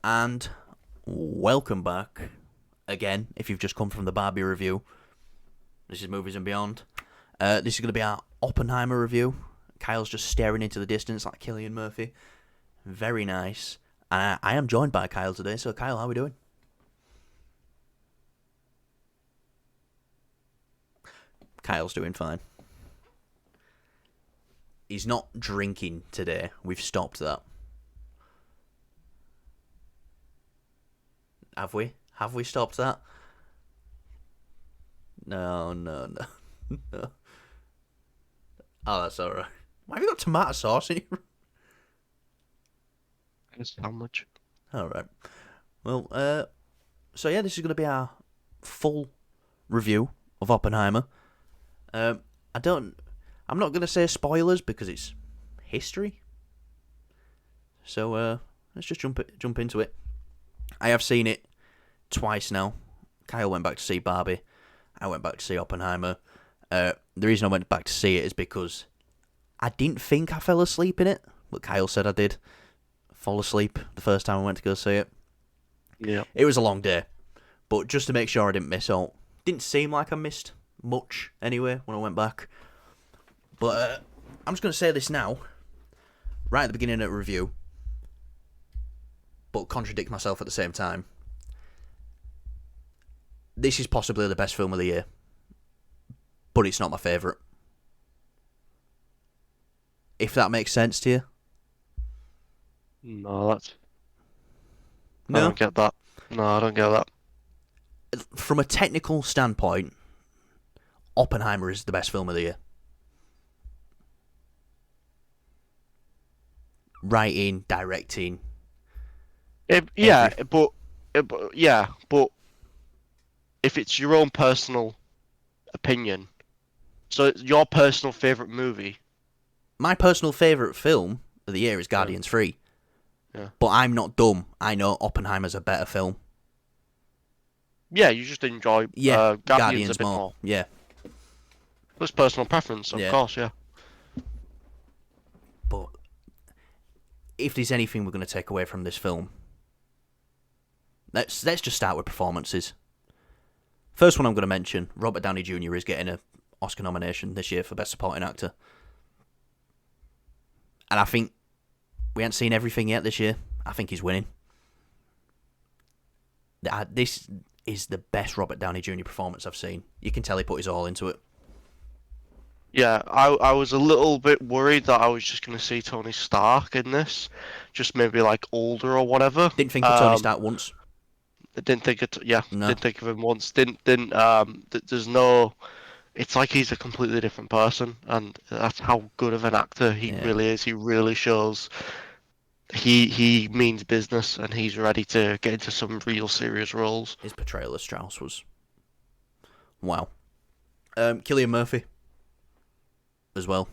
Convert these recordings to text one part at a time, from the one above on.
And welcome back again. If you've just come from the Barbie review, this is Movies and Beyond. This is going to be our Oppenheimer review. Kyle's just staring into the distance like Cillian Murphy. Very nice. I am joined by Kyle today. So, Kyle, how are we doing? Kyle's doing fine. He's not drinking today. We've stopped that. Have we? Have we stopped that? No. No. Oh, that's alright. Why have you got tomato sauce in your... Sandwich. Alright. Well, so yeah, this is going to be our full review of Oppenheimer. I'm not going to say spoilers because it's history. So, let's just jump into it. I have seen it twice now. Kyle went back to see Barbie. I went back to see Oppenheimer. The reason I went back to see it is because I didn't think I fell asleep in it, but Kyle said I did fall asleep the first time I went to go see it. Yeah. It was a long day, but just to make sure I didn't miss out. Didn't seem like I missed much anyway when I went back. But I'm just going to say this now, right at the beginning of the review, but contradict myself at the same time. This is possibly the best film of the year, but it's not my favourite. If that makes sense to you. No, I No? don't get that. No, I don't get that. From a technical standpoint, Oppenheimer is the best film of the year. Writing, directing. Yeah, every... but if it's your own personal opinion, so it's your personal favorite movie. My personal favourite film of the year is Yeah. Guardians 3. Yeah. But I'm not dumb. I know Oppenheimer's a better film. Yeah, you just enjoy Yeah, Guardians a Guardians bit more. more. Yeah, It's personal preference, of yeah. course. Yeah. But if there's anything we're going to take away from this film, let's just start with performances. First one I'm going to mention, Robert Downey Jr. is getting an Oscar nomination this year for Best Supporting Actor. And I think we haven't seen everything yet this year. I think he's winning. This is the best Robert Downey Jr. performance I've seen. You can tell he put his all into it. Yeah, I was a little bit worried that I was just going to see Tony Stark in this, just maybe like older or whatever. Didn't think of Tony Stark once. I didn't think it. Yeah, No. didn't think of him once. Didn't. There's no. It's like he's a completely different person, and that's how good of an actor he Yeah. really is. He really shows he means business, and he's ready to get into some real serious roles. His portrayal of Strauss was wow. Cillian Murphy as well.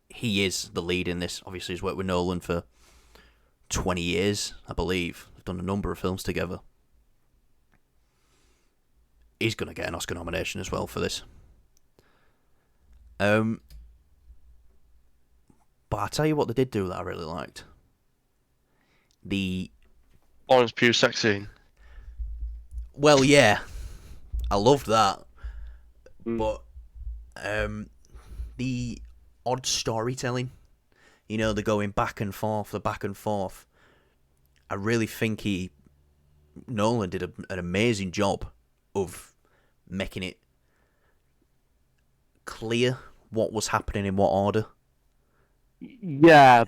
He is the lead in this. Obviously, he's worked with Nolan for 20 years, I believe. They've done a number of films together. He's going to get an Oscar nomination as well for this. But I'll tell you what they did do that I really liked. Florence Pugh sex scene. Well, yeah, I loved that. Mm. But the odd storytelling, the going back and forth, I really think Nolan did an amazing job of making it clear what was happening in what order. Yeah.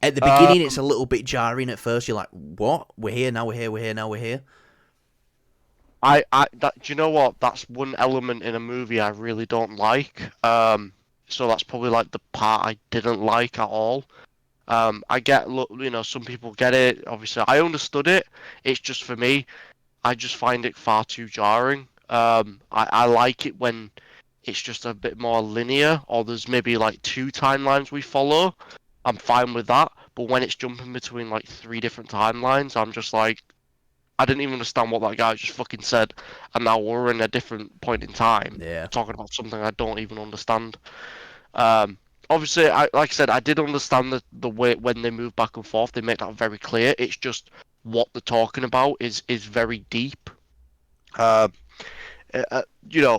At the beginning, it's a little bit jarring at first. You're like, what? We're here, now we're here, we're here, now we're here. Do you know what? That's one element in a movie I really don't like. So that's probably like the part I didn't like at all. I get, some people get it. Obviously, I understood it. It's just for me, I just find it far too jarring. I like it when it's just a bit more linear, or there's maybe like two timelines we follow. I'm fine with that. But when it's jumping between like three different timelines, I'm just like, I didn't even understand what that guy just fucking said, and now we're in a different point in time Yeah. talking about something I don't even understand. Um, obviously, like I said, I did understand the way when they move back and forth, they make that very clear. It's just what they're talking about is very deep. Um,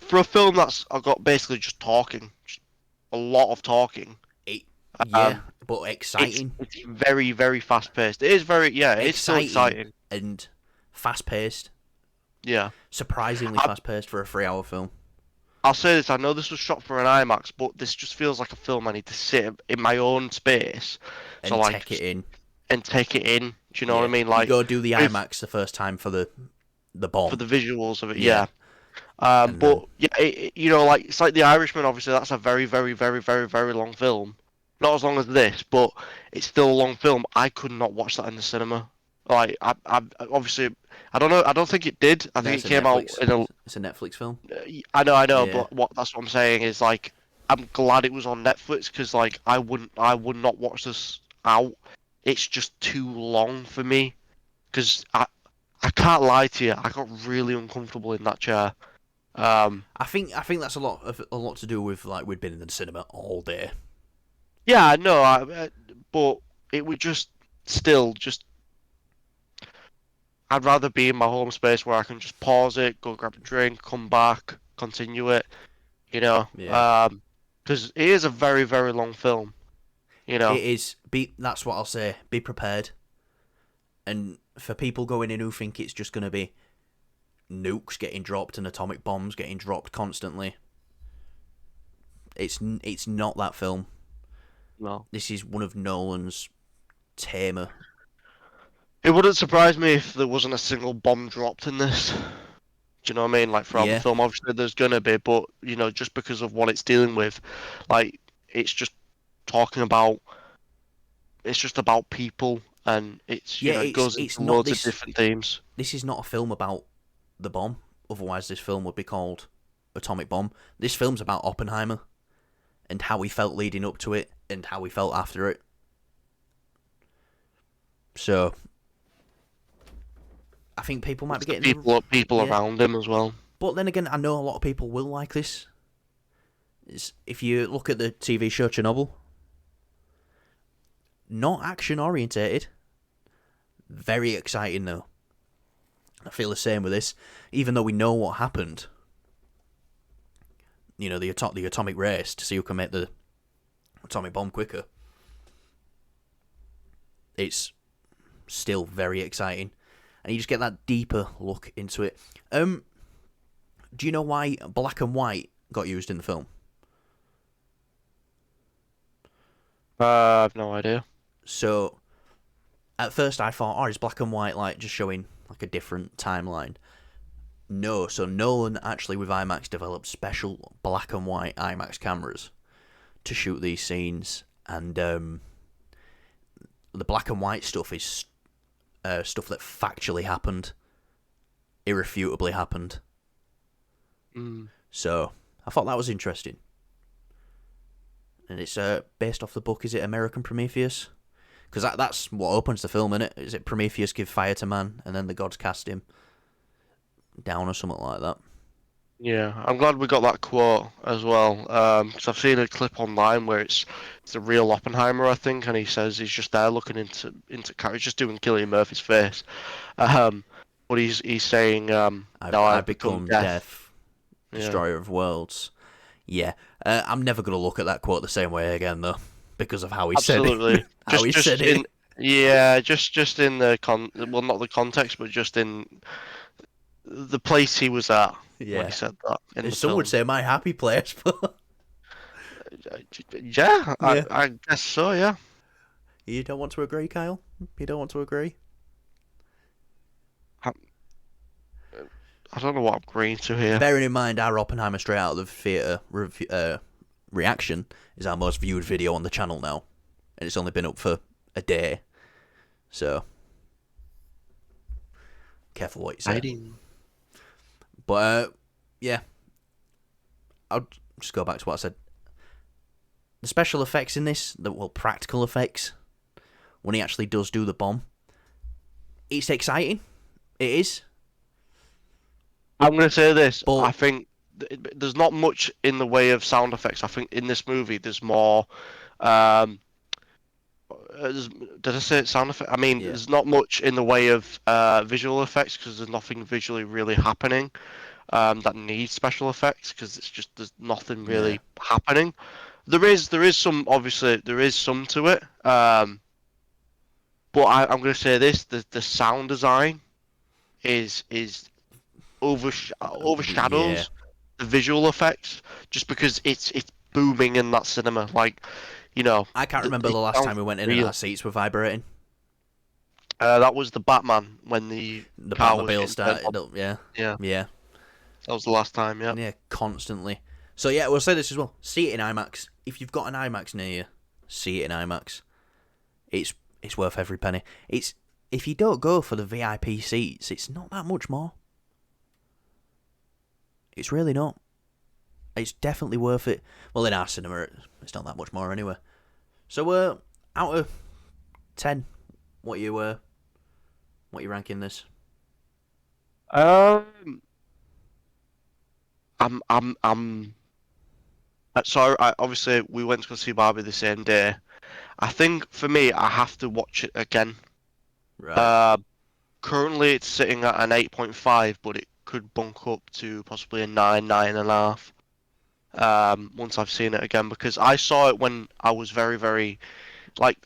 for a film that's got basically just talking, just a lot of talking. It, yeah, Um, but exciting, it's very very fast paced. It is very it is still exciting, exciting. and fast paced. Yeah, Surprisingly I, fast paced for a 3 hour film. I'll say this. I know this was shot for an IMAX, but this just feels like a film I need to sit in my own space. So And like, take it in. and take it in. Do you know what I Yeah, mean? you Like go do the with IMAX the first time for the for bomb. the visuals of it, Yeah, yeah. and then But yeah, like it's like The Irishman. Obviously, that's a very, very, very, very, very long film. Not as long as this, but it's still a long film. I could not watch that in the cinema. Like, obviously, I don't know. I don't think it did. I think that's it a came out Netflix. in a. It's a Netflix film. I know, Yeah, but that's what I'm saying is like, I'm glad it was on Netflix because like I would not watch this out. It's just too long for me because I can't lie to you. I got really uncomfortable in that chair. Um, I think that's a lot to do with like we'd been in the cinema all day. yeah, no, but it would just still just. I'd rather be in my home space where I can just pause it, go grab a drink, come back, continue it. You know, Yeah, because it is a very very long film. You it know, is. That's what I'll say. Be prepared. And for people going in who think it's just going to be nukes getting dropped and atomic bombs getting dropped constantly, it's not that film. no. This is one of Nolan's tamer. It wouldn't surprise me if there wasn't a single bomb dropped in this. Do you know what I mean? Like throughout the Yeah, film, obviously there's gonna be, but just because of what it's dealing with, like it's just talking about, it's just about people, and it's yeah. it It's goes into it's not loads of this. different themes. This is not a film about the bomb. Otherwise, this film would be called Atomic Bomb. This film's about Oppenheimer and how he felt leading up to it and how he felt after it. So I think people might be It's the getting the people yeah. around him as well. But then again, I know a lot of people will like this. If you look at the TV show Chernobyl, not action orientated, very exciting though. I feel the same with this, even though we know what happened. The atomic race to see who can make the atomic bomb quicker. It's still very exciting, and you just get that deeper look into it. Do you know why black and white got used in the film? I've no idea. So at first I thought, is black and white like just showing like a different timeline? No, so Nolan actually with IMAX developed special black and white IMAX cameras to shoot these scenes, and the black and white stuff is stuff that factually happened, irrefutably happened. Mm. So I thought that was interesting, and it's based off the book. Is it American Prometheus? Because that's what opens the film, innit? Is it Prometheus give fire to man, and then the gods cast him down or something like that? Yeah, I'm glad we got that quote as well. Because I've seen a clip online where it's the real Oppenheimer, I think, and he says he's just there looking into he's just doing Cillian Murphy's face. Um, but he's saying, I've "Now I I've become become death." death, Yeah, destroyer of worlds. Yeah, I'm never gonna look at that quote the same way again though, because of how he said it. absolutely. How he Just said it. in yeah, just in the well, not the context, but just in the place he was at when he Yeah, said that in the some would film. say my happy place, but Yeah, yeah. I guess so. Yeah. You don't want to agree, Kyle? You don't want to agree? I, I don't know what I'm agreeing to here. Bearing in mind our Oppenheimer straight out of the theatre reaction is our most viewed video on the channel now, and it's only been up for a day. So careful what you say. Hiding. But yeah, I'll just go back to what I said. The special effects in this, practical effects, when he actually does do the bomb, it's exciting. It is. I'm gonna say this. But I think there's not much in the way of sound effects. I think in this movie there's more. Um, did I say sound effect? I mean, Yeah. there's not much in the way of visual effects because there's nothing visually really happening that needs special effects because it's just there's nothing Yeah. really happening. There is some obviously there is some to it. But I'm going to say this: the sound design is Yeah. overshadows the visual effects just because it's booming in that cinema. Like, you know, I can't remember it the last sounds time we went in and our real. seats were vibrating. That was the Batman when the The car was Batmobile getting turned on. started up. Yeah. Yeah, Yeah. that was the last time. Yeah. Yeah. Constantly. So yeah, we'll say this as well. See it in IMAX. If you've got an IMAX near you, see it in IMAX. It's worth every penny. It's if you don't go for the VIP seats, it's not that much more. It's really not. It's definitely worth it. Well, in our cinema, it's not that much more anyway. So, out of 10, what you ranking this? Um, I'm. So obviously we went to go see Barbie the same day. I think for me, I have to watch it again. Right. Uh, Currently it's sitting at an 8.5, but it could bunk up to possibly a 9, 9.5. Once I've seen it again, because I saw it when I was very, very like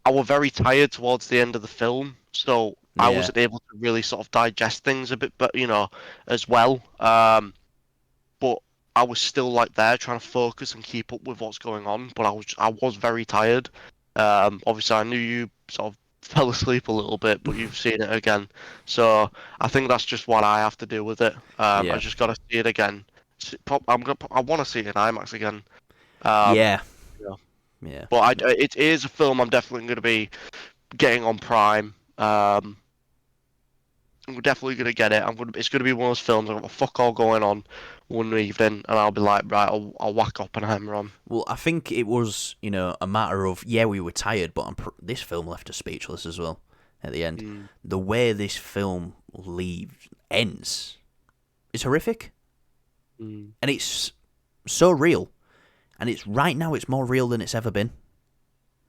I was very tired towards the end of the film, so I Yeah. wasn't able to really sort of digest things a bit, but as well. But I was still like there trying to focus and keep up with what's going on, but I was very tired. Obviously I knew you sort of fell asleep a little bit, but you've seen it again, so I think that's just what I have to do with it. I Yeah. just gotta see it again. I want to see it in IMAX again. Um, Yeah. yeah. Yeah. But it is a film I'm definitely going to be getting on Prime. I'm definitely going to get it. It's going to be one of those films I've got fuck all going on one evening, and I'll be like, right, I'll whack Oppenheimer on. Well, I think it was, a matter of, yeah, we were tired, but this film left us speechless as well at the end. Mm. The way this film ends is horrific. Mm. And it's so real. And it's right now, it's more real than it's ever been.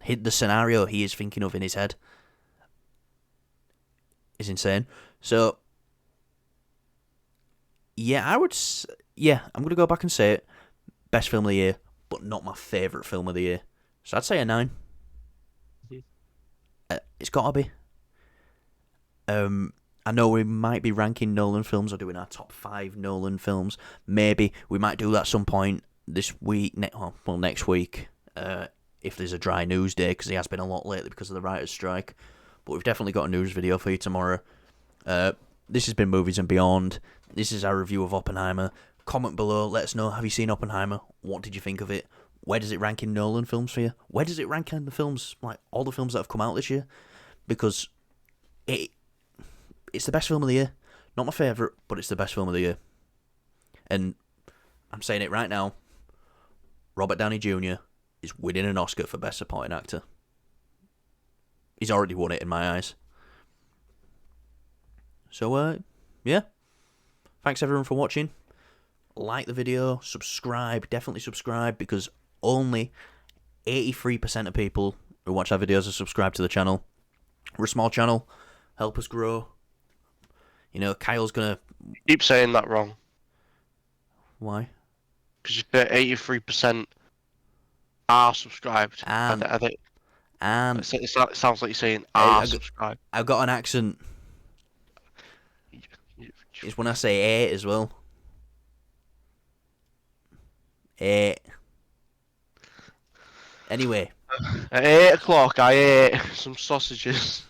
The scenario he is thinking of in his head is insane. So, yeah, I'm going to go back and say it. Best film of the year, but not my favourite film of the year. So I'd say a 9. Mhm. It's got to be. I know we might be ranking Nolan films or doing our top 5 Nolan films. Maybe we might do that some point this week. Next week, if there's a dry news day, because he has been a lot lately because of the writers' strike. But we've definitely got a news video for you tomorrow. This has been Movies and Beyond. This is our review of Oppenheimer. Comment below. Let us know. Have you seen Oppenheimer? What did you think of it? Where does it rank in Nolan films for you? Where does it rank in the films, like all the films that have come out this year? Because it's the best film of the year. Not my favourite, but it's the best film of the year. And I'm saying it right now. Robert Downey Jr. is winning an Oscar for Best Supporting Actor. He's already won it in my eyes. So, yeah. Thanks everyone for watching. Like the video, subscribe, definitely subscribe, because only 83% of people who watch our videos are subscribed to the channel. We're a small channel. Help us grow. Kyle's gonna... Keep saying that wrong. Why? Because you said 83% are subscribed. And I think it sounds like you're saying I, are I, subscribed. I've got an accent. You- you- It's when I say 8 as well. 8. Anyway, At 8 o'clock, I ate some sausages.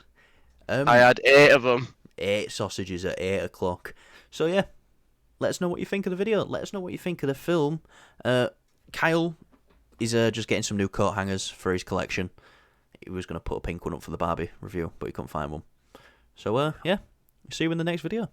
I um, had 8 of them. 8 sausages at 8 o'clock. So yeah, let us know what you think of the video. Let us know what you think of the film. Kyle is just getting some new coat hangers for his collection. He was going to put a pink one up for the Barbie review, but he couldn't find one. So yeah, see you in the next video.